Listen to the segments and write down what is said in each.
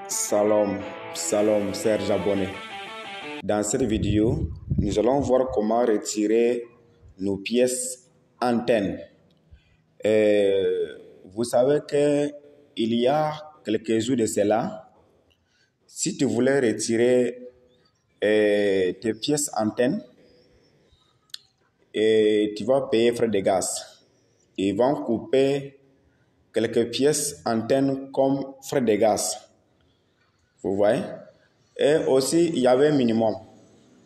Salam, chers abonnés. Dans cette vidéo, nous allons voir comment retirer nos pièces antennes. Vous savez qu'il y a quelques jours de cela, si tu voulais retirer tes pièces antennes, tu vas payer frais de gaz. Ils vont couper quelques pièces antennes comme frais de gaz. Vous voyez? Et aussi, il y avait un minimum.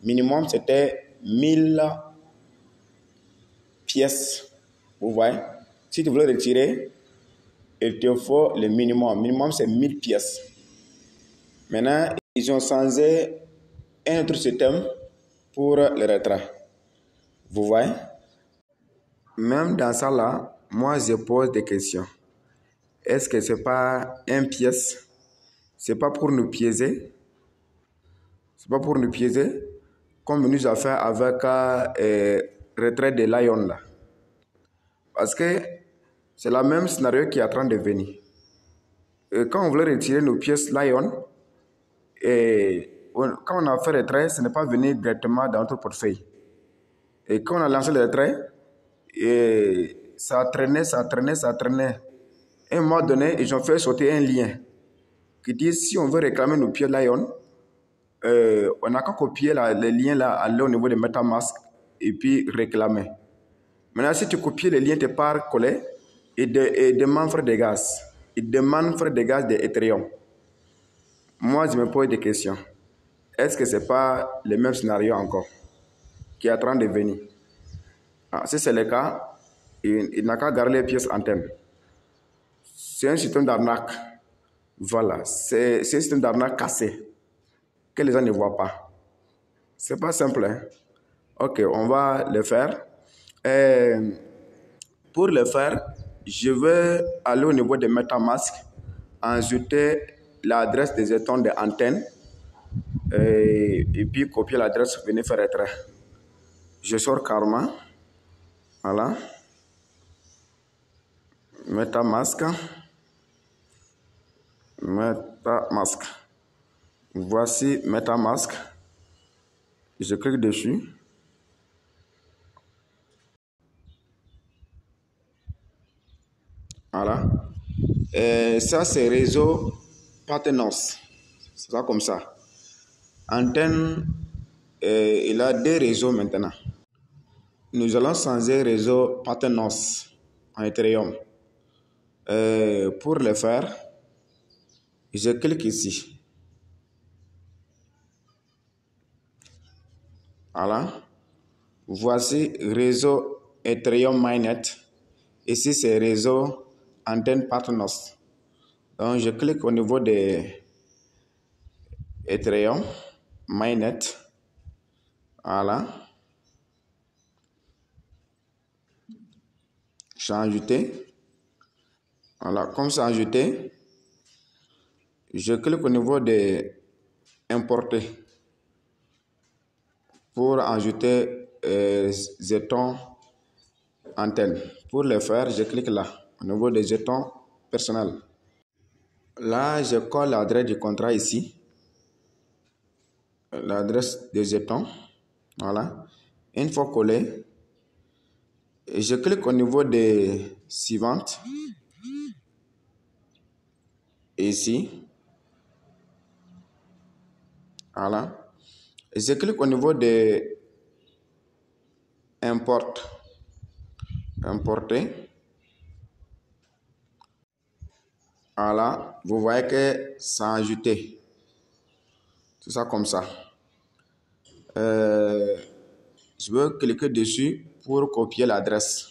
Minimum, c'était 1000 pièces. Vous voyez? Si tu voulais retirer, il te faut le minimum. Minimum, c'est 1000 pièces. Maintenant, ils ont changé un autre système pour le retrait. Vous voyez? Même dans ça là, moi, je pose des questions. Est-ce que c'est pas une pièce? C'est pas pour nous piéger? C'est pas pour nous piéger? Comme nous avons fait avec retrait de Lion là. Parce que c'est le même scénario qui est en train de venir. Et quand on voulait retirer nos pièces Lion, quand on a fait le retrait, ce n'est pas venu directement dans notre portefeuille. Et quand on a lancé le retrait, ça traînait. À un moment donné, ils ont fait sauter un lien qui dit si on veut réclamer nos pièces Lion, on n'a qu'à copier le lien là, aller au niveau de MetaMask et puis réclamer. Maintenant, si tu copies le lien, tu pars coller et demande frais de gaz. Il demande frais de gaz de Ethereum. Moi, je me pose des questions. Est-ce que ce n'est pas le même scénario encore qui est en train de venir? Si c'est le cas, il n'a qu'à garder les pièces antennes. C'est un système d'arnaque. Voilà, c'est un système d'arnaque cassé que les gens ne voient pas. C'est pas simple, hein? Ok, on va le faire. Pour le faire, je vais aller au niveau de MetaMask, ajouter l'adresse des jetons de antenne et puis copier l'adresse, venir faire retrait. Je sors Karma. Voilà. MetaMask. Voici MetaMask. Je clique dessus. Voilà. Ça, c'est réseau Partners. C'est ça comme ça. Antenne, il a deux réseaux maintenant. Nous allons changer réseau Partners en Ethereum. Pour le faire, je clique ici. Voilà. Voici réseau Ethereum Mainnet. Ici, c'est réseau Antenne Partners. Donc, je clique au niveau de Ethereum Mainnet. Voilà. J'ai ajouté. Voilà. Comme c'est ajouté, je clique au niveau de Importer pour ajouter jetons antenne. Pour le faire, je clique là, au niveau des jetons personnels. Là, je colle l'adresse du contrat ici. L'adresse des jetons. Voilà. Une fois collé, je clique au niveau des suivantes. Ici. Voilà. Je clique au niveau de Importer. Voilà. Vous voyez que ça a ajouté. C'est ça comme ça. Je veux cliquer dessus pour copier l'adresse.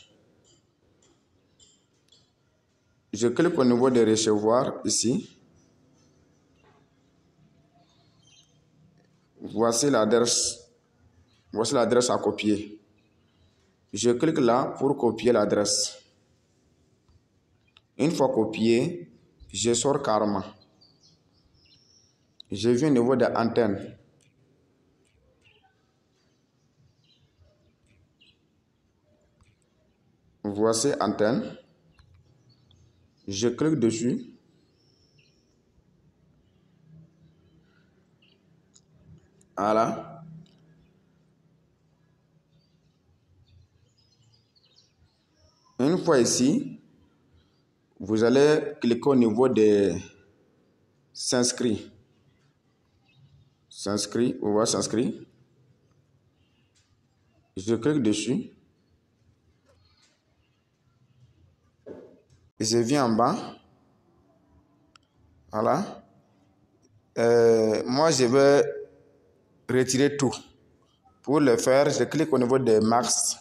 Je clique au niveau de recevoir ici. Voici l'adresse à copier. Je clique là pour copier l'adresse. Une fois copié, je sors Karma. Je viens au niveau de antenne. Voici antenne. Je clique dessus. Voilà. Une fois ici, vous allez cliquer au niveau de s'inscrire. S'inscrire, on va s'inscrire. Je clique dessus. Je viens en bas. Voilà. Moi, je vais retirer tout. Pour le faire, je clique au niveau de Max.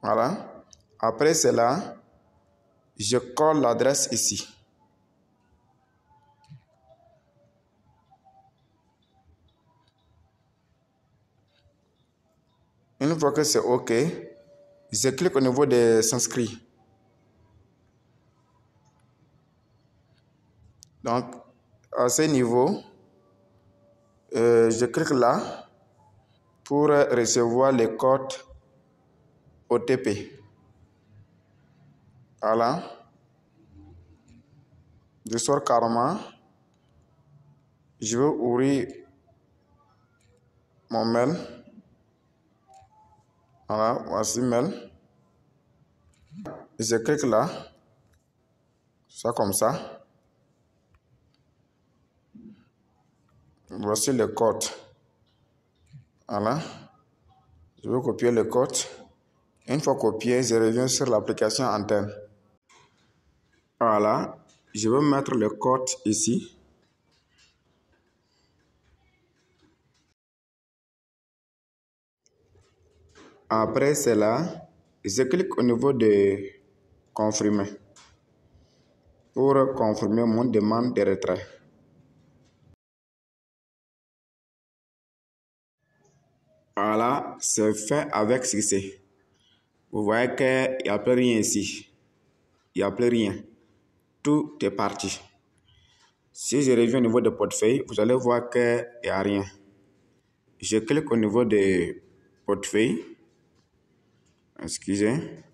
Voilà. Après cela, je colle l'adresse ici. Une fois que c'est OK, je clique au niveau de s'inscrire. Donc, à ce niveau, je clique là pour recevoir les codes OTP. Voilà. Je sors carrément. Je vais ouvrir mon mail. Voilà, voici mail. Je clique là. Ça comme ça. Voici le code. Voilà. Je vais copier le code. Une fois copié, je reviens sur l'application Antenne. Voilà. Je vais mettre le code ici. Après cela, je clique au niveau de confirmer pour confirmer mon demande de retrait. Voilà, c'est fait avec succès. Vous voyez qu'il n'y a plus rien ici. Il n'y a plus rien. Tout est parti. Si je reviens au niveau de portefeuille, vous allez voir qu'il n'y a rien. Je clique au niveau de portefeuille. Excusez.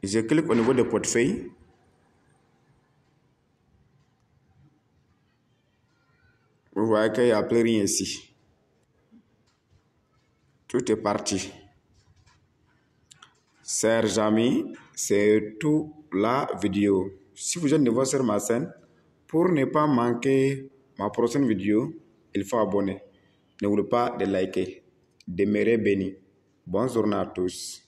Je clique au niveau de portefeuille. Vous voyez qu'il n'y a plus rien ici. Tout est parti. Chers amis, c'est tout la vidéo. Si vous êtes nouveau sur ma chaîne, pour ne pas manquer ma prochaine vidéo, il faut abonner. N'oubliez pas de liker. Demeurez bénis. Bonne journée à tous.